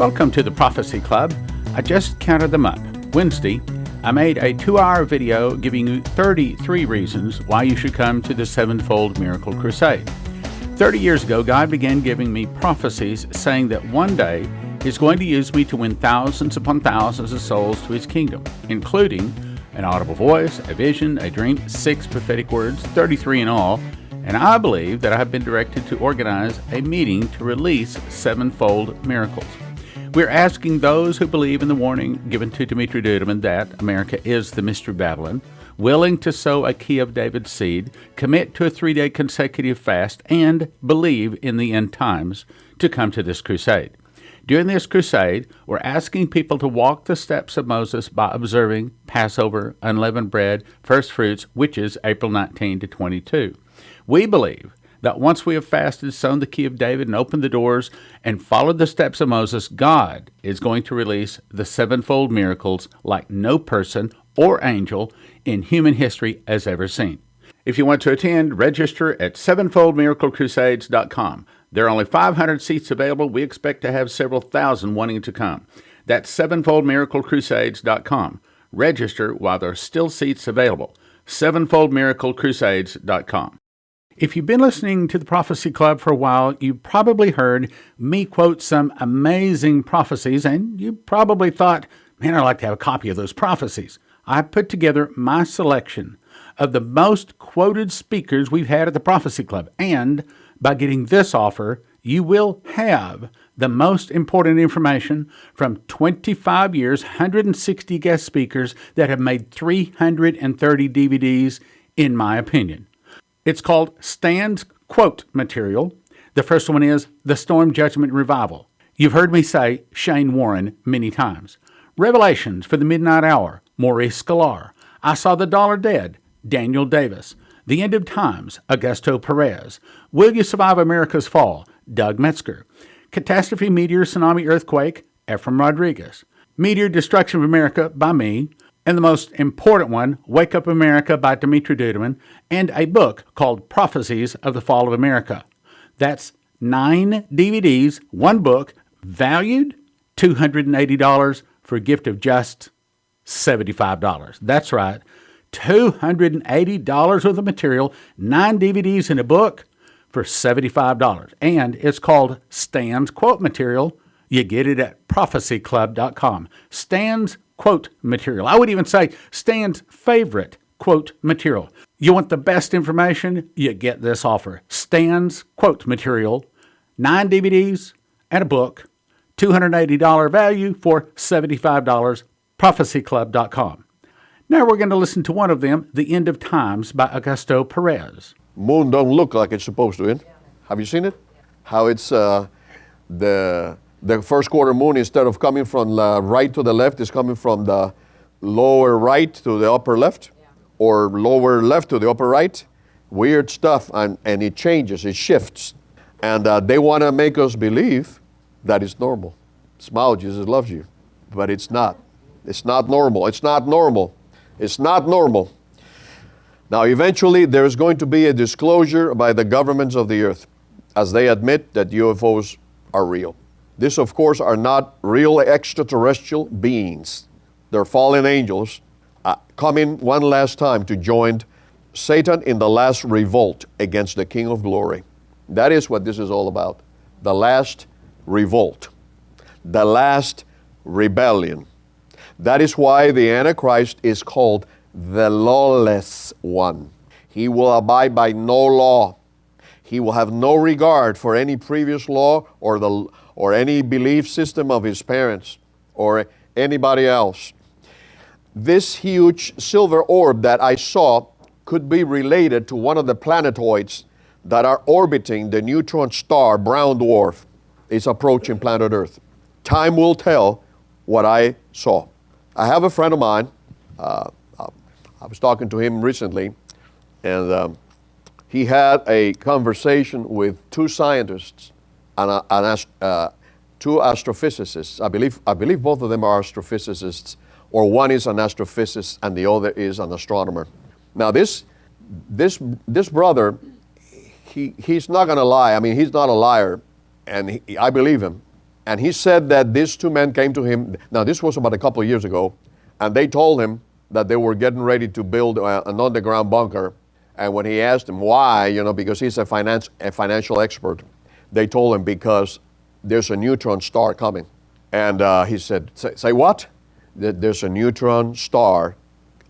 Welcome to the Prophecy Club. I just counted them up. Wednesday, I made a 2-hour video giving you 33 reasons why you should come to the Sevenfold Miracle Crusade. 30 years ago, God began giving me prophecies saying that one day He's going to use me to win thousands upon thousands of souls to His kingdom, including an audible voice, a vision, a dream, 6 prophetic words, 33 in all, and I believe that I have been directed to organize a meeting to release sevenfold miracles. We're asking those who believe in the warning given to Dimitri Duduman that America is the Mystery Babylon, willing to sow a key of David's seed, commit to a 3-day consecutive fast, and believe in the end times to come to this crusade. During this crusade, we're asking people to walk the steps of Moses by observing Passover, unleavened bread, first fruits, which is April 19 to 22. We believe that once we have fasted, sown the key of David, and opened the doors, and followed the steps of Moses, God is going to release the sevenfold miracles like no person or angel in human history has ever seen. If you want to attend, register at sevenfoldmiraclecrusades.com. There are only 500 seats available. We expect to have several thousand wanting to come. That's sevenfoldmiraclecrusades.com. Register while there are still seats available. sevenfoldmiraclecrusades.com. If you've been listening to the Prophecy Club for a while, you probably heard me quote some amazing prophecies, and you probably thought, man, I'd like to have a copy of those prophecies. I put together my selection of the most quoted speakers we've had at the Prophecy Club, and by getting this offer, you will have the most important information from 25 years, 160 guest speakers that have made 330 DVDs, in my opinion. It's called Stan's Quote Material. The first one is The Storm Judgment Revival. You've heard me say Shane Warren many times. Revelations for the Midnight Hour, Maurice Sklar. I Saw the Dollar Dead, Daniel Davis. The End of Times, Augusto Perez. Will You Survive America's Fall, Doug Metzger. Catastrophe, Meteor, Tsunami, Earthquake, Ephraim Rodriguez. Meteor, Destruction of America by me. And the most important one, Wake Up America by Dimitri Duduman, and a book called Prophecies of the Fall of America. That's 9 DVDs, 1 book, valued $280 for a gift of just $75. That's right, $280 worth of material, 9 DVDs and a book for $75. And it's called Stan's Quote Material. You get it at prophecyclub.com. Stan's Quote Material. I would even say Stan's favorite quote material. You want the best information? You get this offer. Stan's Quote Material, 9 DVDs and a book, $280 value for $75, prophecyclub.com. Now we're going to listen to one of them, The End of Times by Augusto Perez. Moon don't look like it's supposed to. Have you seen it? How it's the first quarter moon, instead of coming from the right to the left, is coming from the lower right to the upper left, or lower left to the upper right. Weird stuff, and it changes, it shifts. And they want to make us believe that it's normal. Smile, Jesus loves you. But it's not. It's not normal. It's not normal. It's not normal. Now, eventually, there's going to be a disclosure by the governments of the earth as they admit that UFOs are real. This, of course, are not real extraterrestrial beings. They're fallen angels coming one last time to join Satan in the last revolt against the King of Glory. That is what this is all about. The last revolt. The last rebellion. That is why the Antichrist is called the lawless one. He will abide by no law. He will have no regard for any previous law or any belief system of his parents or anybody else. This huge silver orb that I saw could be related to one of the planetoids that are orbiting the neutron star brown dwarf. It's approaching planet Earth. Time will tell what I saw. I have a friend of mine, I was talking to him recently, and he had a conversation with 2 scientists and two astrophysicists. I believe both of them are astrophysicists, or one is an astrophysicist and the other is an astronomer. Now this brother, he's not going to lie. I mean, he's not a liar, and I believe him. And he said that these two men came to him. Now, this was about a couple of years ago. And they told him that they were getting ready to build an underground bunker. And when he asked him why, because he's a financial expert, they told him because there's a neutron star coming. And he said, say what? There's a neutron star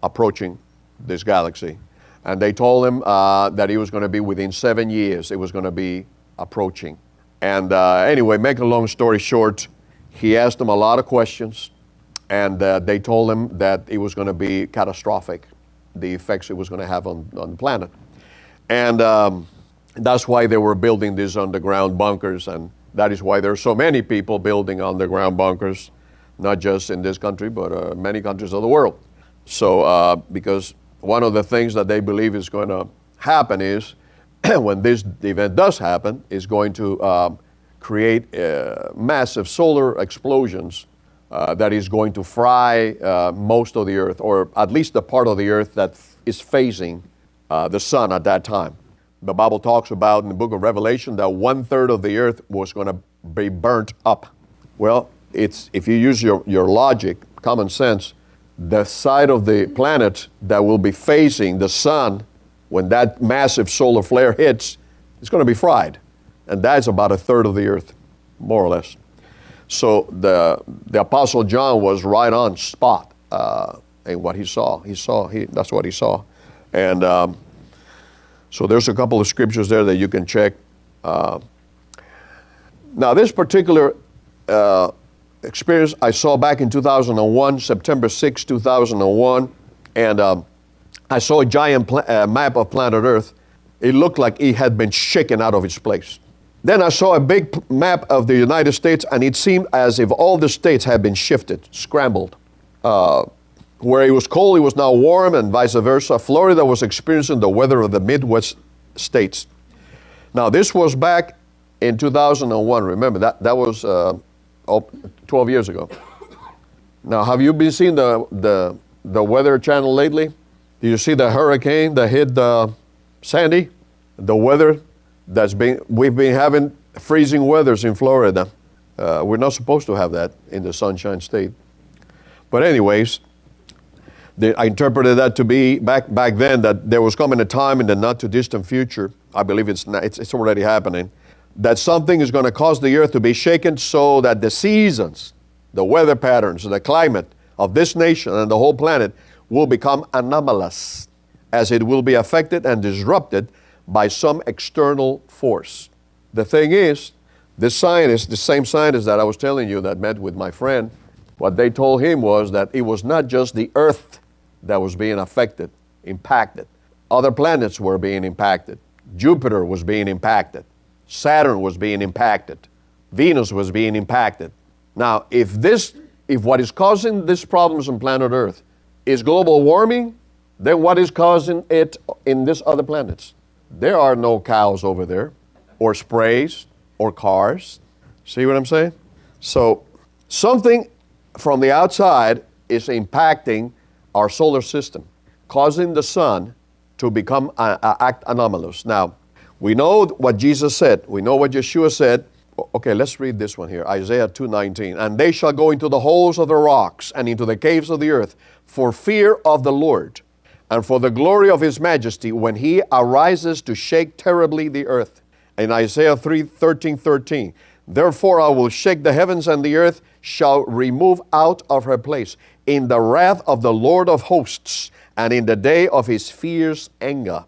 approaching this galaxy. And they told him that it was going to be within 7 years, it was going to be approaching. And anyway, make a long story short, he asked them a lot of questions, and they told him that it was going to be catastrophic, the effects it was going to have on the planet. And that's why they were building these underground bunkers, and that is why there are so many people building underground bunkers, not just in this country, but many countries of the world. So, because one of the things that they believe is going to happen is, when this event does happen, is going to create massive solar explosions that is going to fry most of the earth, or at least the part of the earth that is facing the sun at that time. The Bible talks about in the book of Revelation that 1/3 of the earth was going to be burnt up. Well, if you use your logic, common sense, the side of the planet that will be facing the sun when that massive solar flare hits, it's going to be fried. And that's about 1/3 of the earth, more or less. So the Apostle John was right on spot in what he saw. That's what he saw. And so there's a couple of scriptures there that you can check. Now this particular experience I saw back in 2001, September 6, 2001, and I saw a giant map of planet Earth. It looked like it had been shaken out of its place. Then I saw a big map of the United States, and it seemed as if all the states had been shifted, scrambled. Where it was cold, it was now warm, and vice versa. Florida was experiencing the weather of the Midwest states. Now, this was back in 2001. Remember, that was 12 years ago. Now, have you been seeing the Weather Channel lately? Did you see the hurricane that hit Sandy? The weather we've been having freezing weathers in Florida. We're not supposed to have that in the Sunshine State. But anyways, I interpreted that to be back then that there was coming a time in the not too distant future. I believe it's already happening, that something is going to cause the earth to be shaken so that the seasons, the weather patterns, the climate of this nation and the whole planet will become anomalous, as it will be affected and disrupted by some external force. The thing is, the same scientist that I was telling you that met with my friend, what they told him was that it was not just the earth that was being affected, impacted. Other planets were being impacted. Jupiter was being impacted. Saturn was being impacted. Venus was being impacted. Now, if what is causing these problems on planet Earth is global warming, then what is causing it in these other planets? There are no cows over there, or sprays, or cars. See what I'm saying? So something from the outside is impacting our solar system, causing the sun to become act anomalous. Now, we know what Jesus said. We know what Yeshua said. Okay, let's read this one here, Isaiah 2:19. And they shall go into the holes of the rocks and into the caves of the earth for fear of the Lord and for the glory of His majesty when He arises to shake terribly the earth. In Isaiah 13:13. Therefore I will shake the heavens, and the earth shall remove out of her place in the wrath of the Lord of hosts and in the day of His fierce anger.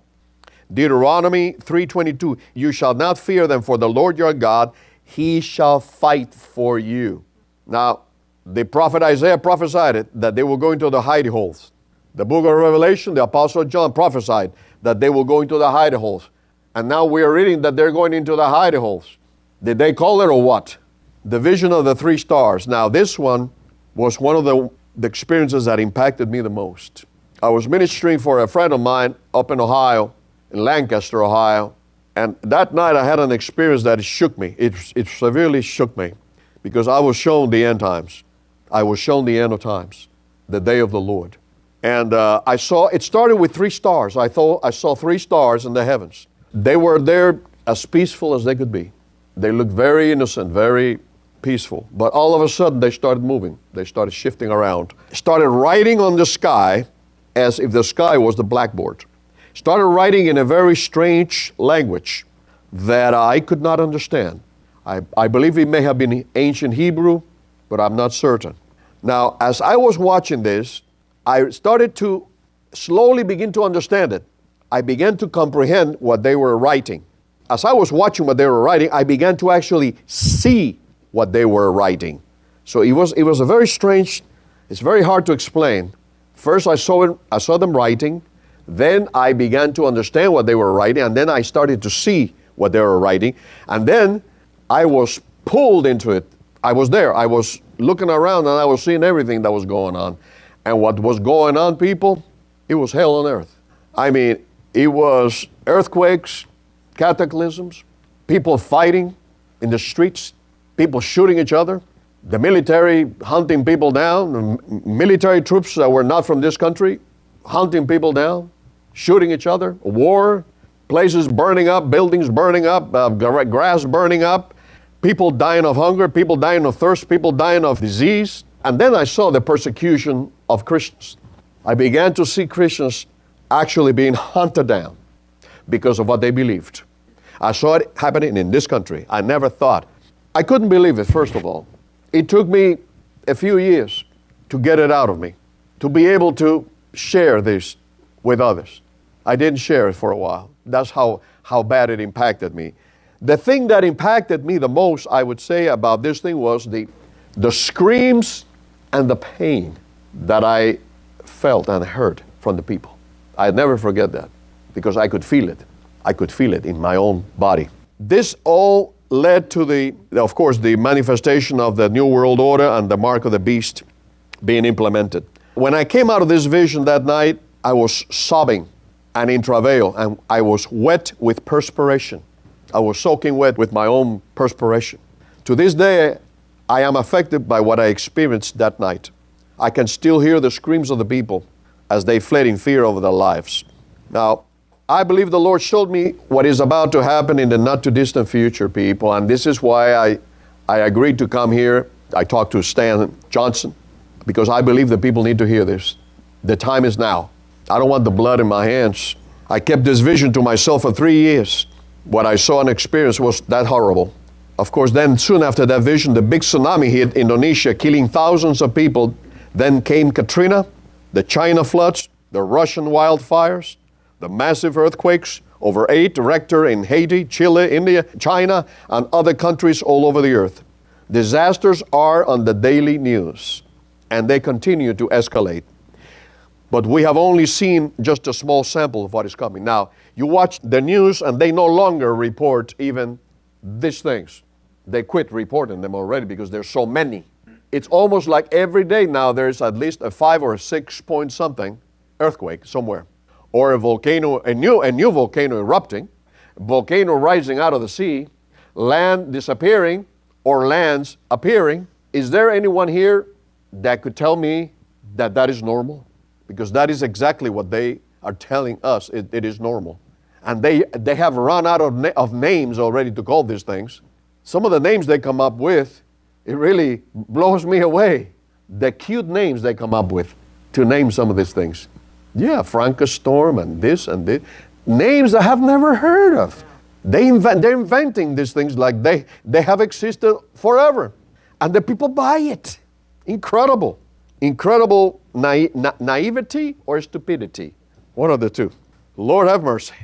Deuteronomy 3:22. You shall not fear them, for the Lord your God, He shall fight for you. Now, the prophet Isaiah prophesied it, that they will go into the hidey holes. The book of Revelation, the Apostle John prophesied that they will go into the hidey holes. And now we are reading that they're going into the hidey holes. Did they call it or what? The vision of the three stars. Now, this one was one of the experiences that impacted me the most. I was ministering for a friend of mine up in Ohio, in Lancaster, Ohio, and that night I had an experience that shook me. It severely shook me because I was shown the end times. I was shown the end of times, the day of the Lord. And it started with three stars. I saw three stars in the heavens. They were there as peaceful as they could be. They looked very innocent, very peaceful. But all of a sudden, they started moving. They started shifting around. Started writing on the sky as if the sky was the blackboard. Started writing in a very strange language that I could not understand. I believe it may have been ancient Hebrew, but I'm not certain. Now, as I was watching this, I started to slowly begin to understand it. I began to comprehend what they were writing. As I was watching what they were writing, I began to actually see what they were writing. So it was a very strange, it's very hard to explain. First I saw them writing, then I began to understand what they were writing, and then I started to see what they were writing, and then I was pulled into it. I was there. I was looking around and I was seeing everything that was going on. And what was going on, people, it was hell on earth. I mean, it was earthquakes, cataclysms, people fighting in the streets, people shooting each other, the military hunting people down, military troops that were not from this country hunting people down, shooting each other, war, places burning up, buildings burning up, grass burning up, people dying of hunger, people dying of thirst, people dying of disease. And then I saw the persecution of Christians. I began to see Christians actually being hunted down because of what they believed. I saw it happening in this country. I never thought. I couldn't believe it, first of all. It took me a few years to get it out of me, to be able to share this with others. I didn't share it for a while. That's how bad it impacted me. The thing that impacted me the most, I would say, about this thing was the screams and the pain that I felt and heard from the people. I'd never forget that because I could feel it. I could feel it in my own body. This all led to of course, the manifestation of the New World Order and the mark of the beast being implemented. When I came out of this vision that night, I was sobbing and in travail, and I was wet with perspiration. I was soaking wet with my own perspiration. To this day, I am affected by what I experienced that night. I can still hear the screams of the people as they fled in fear over their lives. Now, I believe the Lord showed me what is about to happen in the not too distant future, people, and this is why I agreed to come here. I talked to Stan Johnson because I believe the people need to hear this. The time is now. I don't want the blood in my hands. I kept this vision to myself for 3 years. What I saw and experienced was that horrible. Of course, then soon after that vision, the big tsunami hit Indonesia, killing thousands of people. Then came Katrina, the China floods, the Russian wildfires, the massive earthquakes, over 8 Richter in Haiti, Chile, India, China, and other countries all over the earth. Disasters are on the daily news, and they continue to escalate. But we have only seen just a small sample of what is coming. Now, you watch the news and they no longer report even these things. They quit reporting them already because there's so many. It's almost like every day now there's at least a 5 or 6 point something earthquake somewhere. Or a volcano, a new volcano erupting, volcano rising out of the sea, land disappearing or lands appearing. Is there anyone here that could tell me that that is normal? Because that is exactly what they are telling us. It is normal. And they have run out of names already to call these things. Some of the names they come up with, it really blows me away. The cute names they come up with to name some of these things. Yeah, Frankastorm and this and this. Names I have never heard of. They're inventing these things like they have existed forever. And the people buy it. Incredible. Incredible naivety or stupidity. One of the two. Lord have mercy.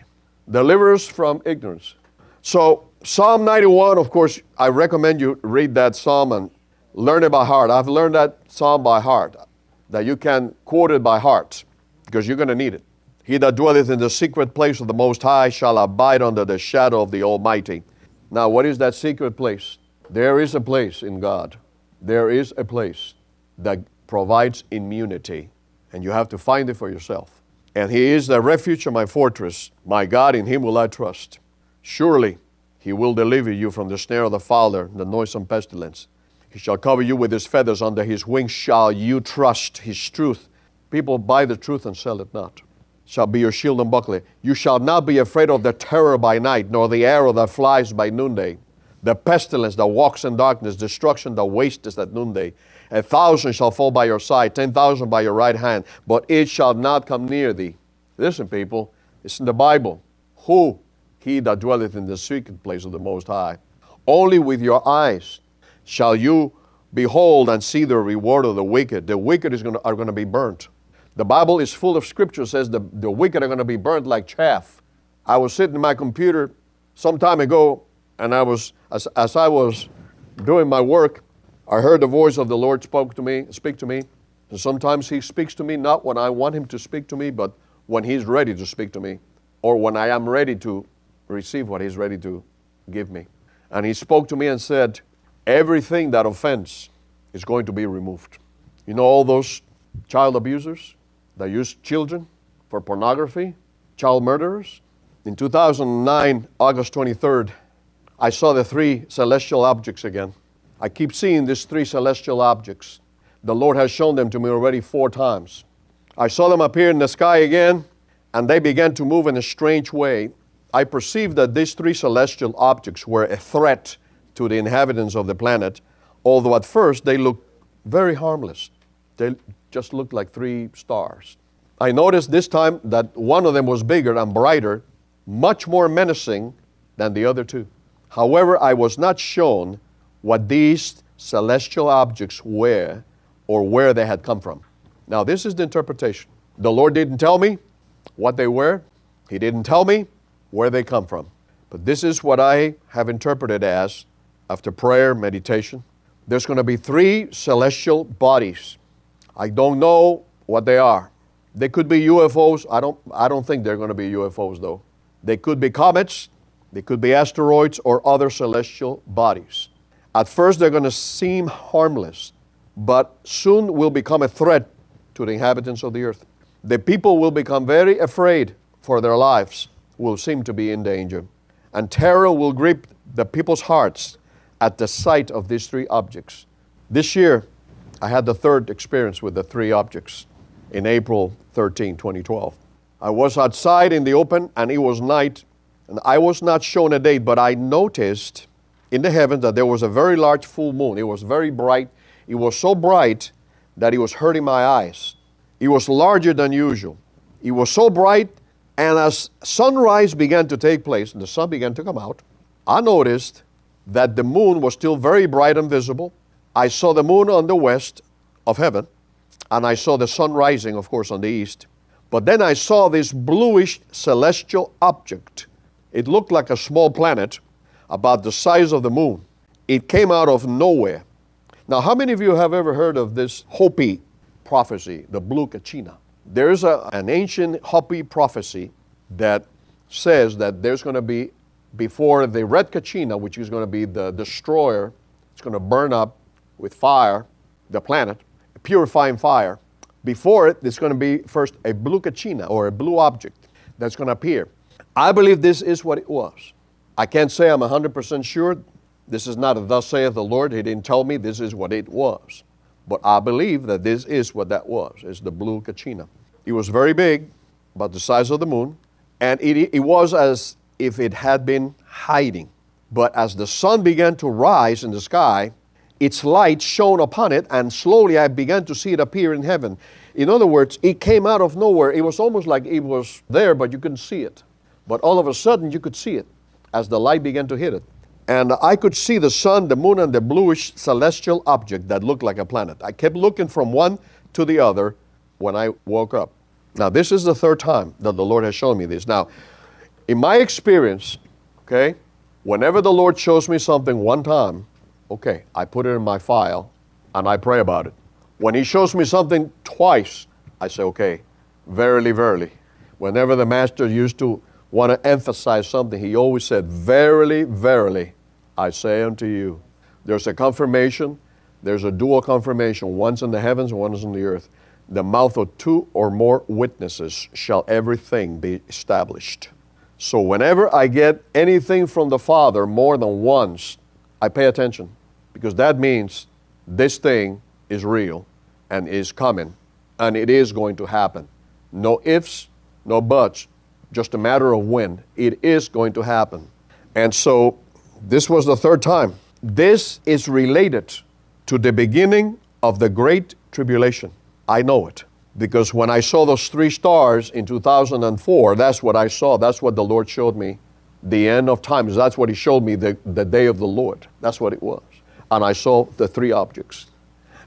Deliver us from ignorance. So Psalm 91, of course, I recommend you read that psalm and learn it by heart. I've learned that psalm by heart, that you can quote it by heart because you're going to need it. He that dwelleth in the secret place of the Most High shall abide under the shadow of the Almighty. Now, what is that secret place? There is a place in God. There is a place that provides immunity, and you have to find it for yourself. And He is the refuge of my fortress. My God, in Him will I trust. Surely He will deliver you from the snare of the fowler, the noisome pestilence. He shall cover you with His feathers. Under His wings shall you trust. His truth. People buy the truth and sell it not. Shall be your shield and buckler. You shall not be afraid of the terror by night, nor the arrow that flies by noonday, The pestilence that walks in darkness, destruction that wasteth at noonday. 1,000 shall fall by your side, 10,000 by your right hand, but it shall not come near thee. Listen, people, it's in the Bible. Who? He that dwelleth in the secret place of the Most High. Only with your eyes shall you behold and see the reward of the wicked. The wicked are going to be burnt. The Bible is full of scripture, says the wicked are going to be burnt like chaff. I was sitting in my computer some time ago, and I was, as I was doing my work, I heard the voice of the Lord speak to me. And sometimes He speaks to me not when I want Him to speak to me, but when He's ready to speak to me, or when I am ready to receive what He's ready to give me. And He spoke to me and said, everything that offends is going to be removed. You know all those child abusers that use children for pornography, child murderers? In 2009, August 23rd, I saw the 3 celestial objects again. I keep seeing these 3 celestial objects. The Lord has shown them to me already 4 times. I saw them appear in the sky again, and they began to move in a strange way. I perceived that these 3 celestial objects were a threat to the inhabitants of the planet, although at first they looked very harmless. They just looked like 3 stars. I noticed this time that one of them was bigger and brighter, much more menacing than the other 2. However, I was not shown what these celestial objects were or where they had come from. Now, this is the interpretation. The Lord didn't tell me what they were. He didn't tell me where they come from. But this is what I have interpreted as, after prayer, meditation. There's going to be 3 celestial bodies. I don't know what they are. They could be UFOs. I don't think they're going to be UFOs, though. They could be comets. They could be asteroids or other celestial bodies. At first, they're going to seem harmless, but soon will become a threat to the inhabitants of the earth. The people will become very afraid for their lives, will seem to be in danger, and terror will grip the people's hearts at the sight of these 3 objects. This year, I had the 3rd experience with the 3 objects in April 13, 2012. I was outside in the open, and it was night, and I was not shown a date, but I noticed in the heavens that there was a very large full moon. It was very bright. It was so bright that it was hurting my eyes. It was larger than usual. It was so bright, and as sunrise began to take place and the sun began to come out, I noticed that the moon was still very bright and visible. I saw the moon on the west of heaven, and I saw the sun rising, of course, on the east. But then I saw this bluish celestial object. It looked like a small planet, about the size of the moon. It came out of nowhere. Now, how many of you have ever heard of this Hopi prophecy, the blue kachina? There's an ancient Hopi prophecy that says that there's going to be, before the red kachina, which is going to be the destroyer, it's going to burn up with fire, the planet, purifying fire. Before it, there's going to be first a blue kachina, or a blue object that's going to appear. I believe this is what it was. I can't say I'm 100% sure. This is not a thus saith the Lord. He didn't tell me this is what it was. But I believe that this is what that was. It's the blue kachina. It was very big, about the size of the moon, and it was as if it had been hiding. But as the sun began to rise in the sky, its light shone upon it, and slowly I began to see it appear in heaven. In other words, it came out of nowhere. It was almost like it was there, but you couldn't see it. But all of a sudden, you could see it as the light began to hit it. And I could see the sun, the moon, and the bluish celestial object that looked like a planet. I kept looking from one to the other when I woke up. Now, this is the 3rd time that the Lord has shown me this. Now, in my experience, okay, whenever the Lord shows me something one time, okay, I put it in my file and I pray about it. When He shows me something twice, I say, okay, verily, verily. Whenever the Master used to want to emphasize something, He always said, verily, verily, I say unto you. There's a confirmation, there's a dual confirmation, one's in the heavens and one is in the earth. The mouth of 2 or more witnesses shall everything be established. So whenever I get anything from the Father more than once, I pay attention, because that means this thing is real and is coming, and it is going to happen. No ifs, no buts, just a matter of when. It is going to happen. And so This was the third time. This is related to the beginning of the Great Tribulation. I know it. Because when I saw those 3 stars in 2004, that's what I saw. That's what the Lord showed me. The end of times. That's what He showed me, the day of the Lord. That's what it was. And I saw the 3 objects.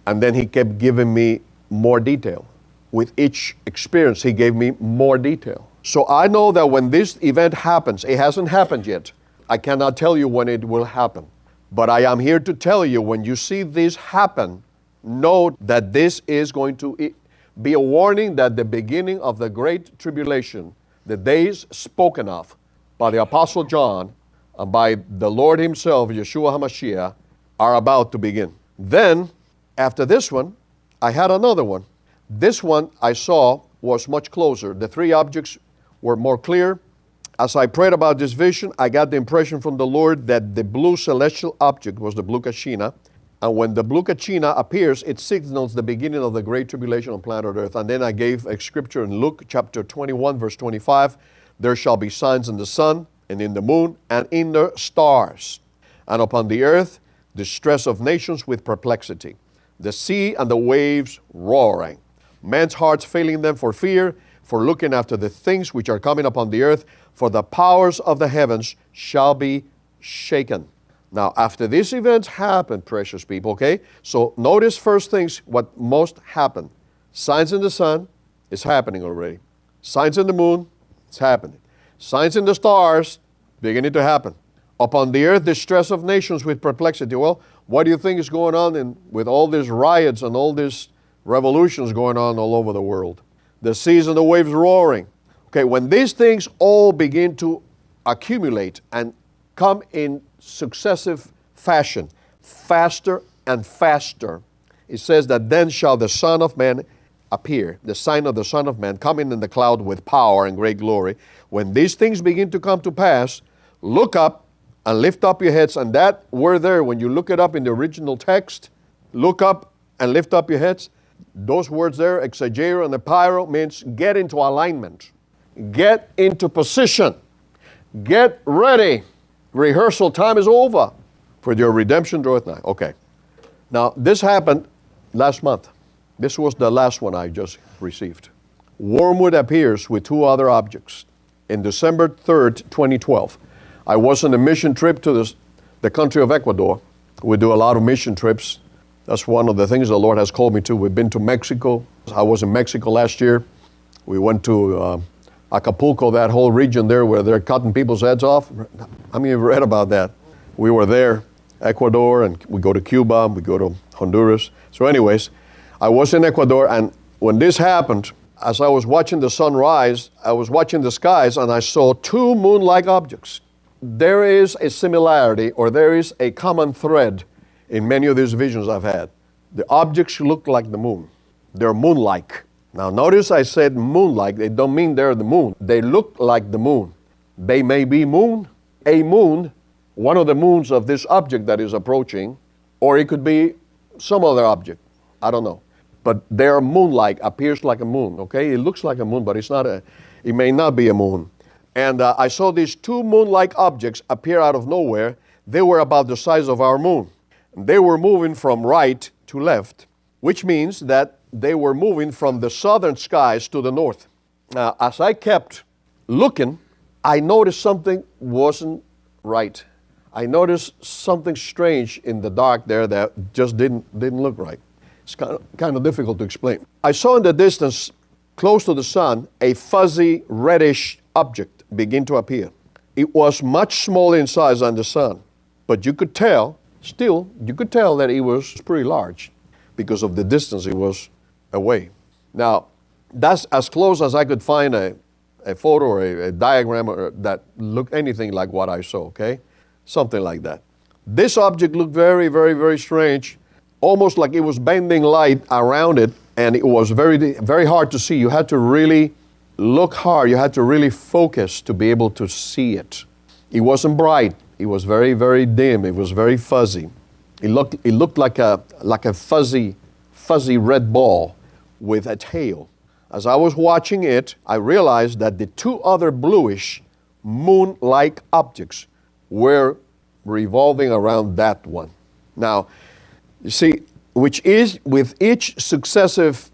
And then He kept giving me more detail. With each experience, He gave me more detail. So I know that when this event happens, it hasn't happened yet. I cannot tell you when it will happen. But I am here to tell you, when you see this happen, know that this is going to be a warning that the beginning of the Great Tribulation, the days spoken of by the Apostle John and by the Lord Himself, Yeshua HaMashiach, are about to begin. Then, after this one, I had another one. This one I saw was much closer. The 3 objects were more clear. As I prayed about this vision, I got the impression from the Lord that the blue celestial object was the blue Kachina. And when the blue Kachina appears, it signals the beginning of the Great Tribulation on planet Earth. And then I gave a scripture in Luke chapter 21, verse 25. There shall be signs in the sun, and in the moon, and in the stars. And upon the earth, distress of nations with perplexity. The sea and the waves roaring. Men's hearts failing them for fear, for looking after the things which are coming upon the earth. For the powers of the heavens shall be shaken. Now, after these events happen, precious people, okay? So notice first things, what most happen. Signs in the sun is happening already. Signs in the moon, it's happening. Signs in the stars, beginning to happen. Upon the earth, distress of nations with perplexity. Well, what do you think is going on with all these riots and all these revolutions going on all over the world? The seas and the waves roaring. Okay, when these things all begin to accumulate and come in successive fashion, faster and faster, it says that then shall the Son of Man appear, the sign of the Son of Man, coming in the cloud with power and great glory. When these things begin to come to pass, look up and lift up your heads. And that word there, when you look it up in the original text, look up and lift up your heads. Those words there, exagero and epiro, means get into alignment. Get into position. Get ready. Rehearsal time is over, for your redemption draweth nigh. Okay. Now, this happened last month. This was the last one I just received. Wormwood appears with 2 other objects. In December 3rd, 2012, I was on a mission trip to the country of Ecuador. We do a lot of mission trips. That's one of the things the Lord has called me to. We've been to Mexico. I was in Mexico last year. We went to Acapulco, that whole region there where they're cutting people's heads off. I mean, you've read about that. We were there, Ecuador, and we go to Cuba, we go to Honduras. So anyways, I was in Ecuador, and when this happened, as I was watching the sun rise, I was watching the skies, and I saw 2 moon-like objects. There is a similarity, or there is a common thread in many of these visions I've had. The objects look like the moon. They're moon-like. Now notice I said moon-like. They don't mean they're the moon. They look like the moon. They may be a moon, one of the moons of this object that is approaching, or it could be some other object. I don't know. But they're moon-like, appears like a moon, okay? It looks like a moon, but it may not be a moon. And I saw these 2 moon-like objects appear out of nowhere. They were about the size of our moon. They were moving from right to left, which means that they were moving from the southern skies to the north. Now, as I kept looking, I noticed something wasn't right. I noticed something strange in the dark there that just didn't look right. It's kind of difficult to explain. I saw in the distance, close to the sun, a fuzzy reddish object begin to appear. It was much smaller in size than the sun, but you could tell that it was pretty large because of the distance it was away. Now, that's as close as I could find a photo or a diagram that looked anything like what I saw, okay? Something like that. This object looked very, very, very strange, almost like it was bending light around it, and it was very, very hard to see. You had to really look hard. You had to really focus to be able to see it. It wasn't bright. It was very, very dim. It was very fuzzy. It looked like a fuzzy red ball with a tail. As I was watching it, I realized that the 2 other bluish moon-like objects were revolving around that one. Now, you see, which is with each successive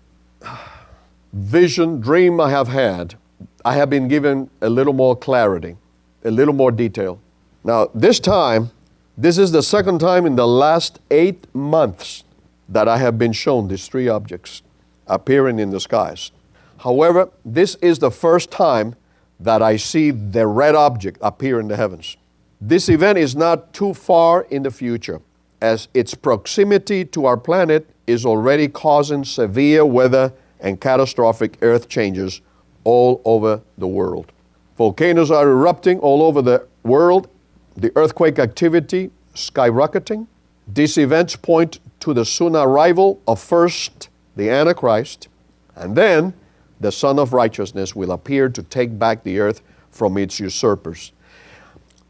vision, dream I have had, I have been given a little more clarity, a little more detail. Now, this is the second time in the last 8 months that I have been shown these 3 objects appearing in the skies. However, this is the first time that I see the red object appear in the heavens. This event is not too far in the future, as its proximity to our planet is already causing severe weather and catastrophic earth changes all over the world. Volcanoes are erupting all over the world, the earthquake activity skyrocketing. These events point to the soon arrival of first the Antichrist, and then the Son of Righteousness will appear to take back the earth from its usurpers.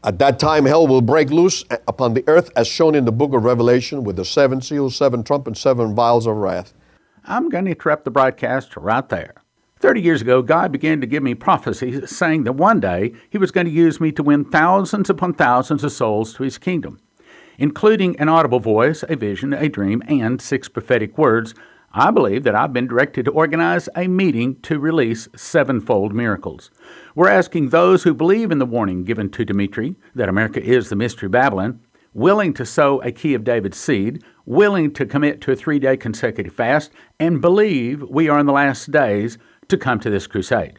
At that time, hell will break loose upon the earth, as shown in the book of Revelation, with the 7 seals, 7 trumpets, 7 vials of wrath. I'm going to interrupt the broadcast right there. 30 years ago, God began to give me prophecies saying that one day He was going to use me to win thousands upon thousands of souls to His kingdom, including an audible voice, a vision, a dream, and 6 prophetic words. I believe that I've been directed to organize a meeting to release 7-fold miracles. We're asking those who believe in the warning given to Dimitri that America is the Mystery Babylon, willing to sow a key of David's seed, willing to commit to a 3-day consecutive fast, and believe we are in the last days to come to this crusade.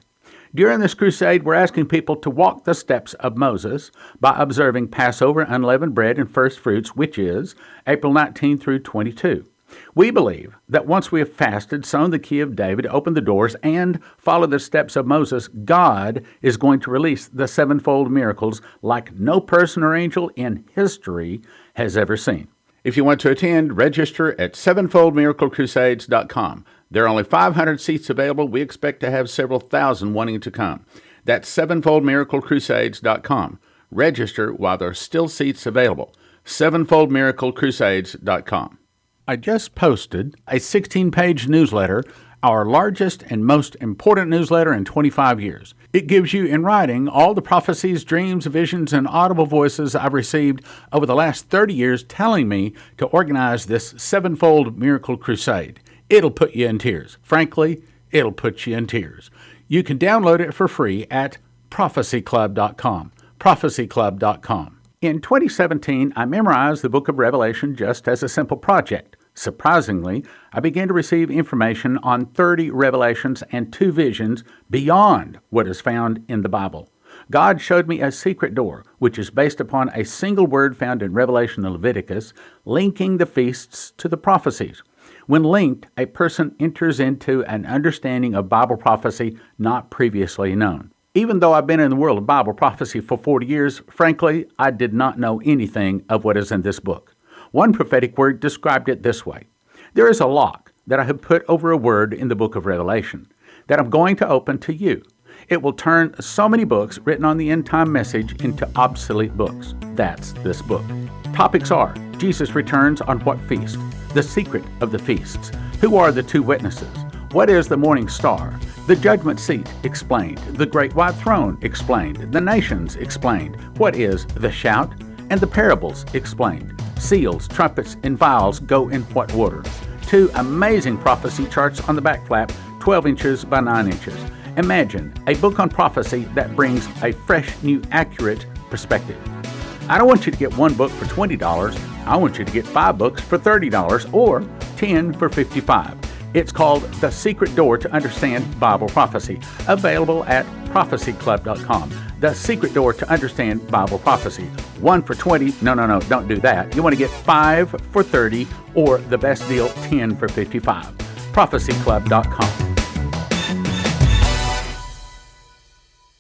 During this crusade, we're asking people to walk the steps of Moses by observing Passover, unleavened bread, and first fruits, which is April 19 through 22. We believe that once we have fasted, sown the key of David, opened the doors, and followed the steps of Moses, God is going to release the 7-fold miracles like no person or angel in history has ever seen. If you want to attend, register at 7foldmiraclecrusades.com. There are only 500 seats available. We expect to have several thousand wanting to come. That's 7foldmiraclecrusades.com. Register while there are still seats available. 7foldmiraclecrusades.com. I just posted a 16-page newsletter, our largest and most important newsletter in 25 years. It gives you in writing all the prophecies, dreams, visions, and audible voices I've received over the last 30 years telling me to organize this 7-fold miracle crusade. It'll put you in tears. Frankly, it'll put you in tears. You can download it for free at prophecyclub.com. prophecyclub.com. In 2017, I memorized the book of Revelation just as a simple project. Surprisingly, I began to receive information on 30 revelations and 2 visions beyond what is found in the Bible. God showed me a secret door, which is based upon a single word found in Revelation and Leviticus, linking the feasts to the prophecies. When linked, a person enters into an understanding of Bible prophecy not previously known. Even though I've been in the world of Bible prophecy for 40 years, frankly, I did not know anything of what is in this book. One prophetic word described it this way: there is a lock that I have put over a word in the book of Revelation that I'm going to open to you. It will turn so many books written on the end-time message into obsolete books. That's this book. Topics are: Jesus returns on what feast? The secret of the feasts. Who are the 2 witnesses? What is the morning star? The judgment seat explained. The great white throne explained. The nations explained. What is the shout? And the parables explained. Seals, trumpets, and vials go in what order? 2 amazing prophecy charts on the back flap, 12 inches by 9 inches. Imagine a book on prophecy that brings a fresh, new, accurate perspective. I don't want you to get 1 book for $20. I want you to get 5 books for $30 or 10 for $55. It's called The Secret Door to Understand Bible Prophecy, available at prophecyclub.com. The Secret Door to Understand Bible Prophecy. 1 for $20. No, don't do that. You want to get 5 for $30 or the best deal, 10 for $55. prophecyclub.com.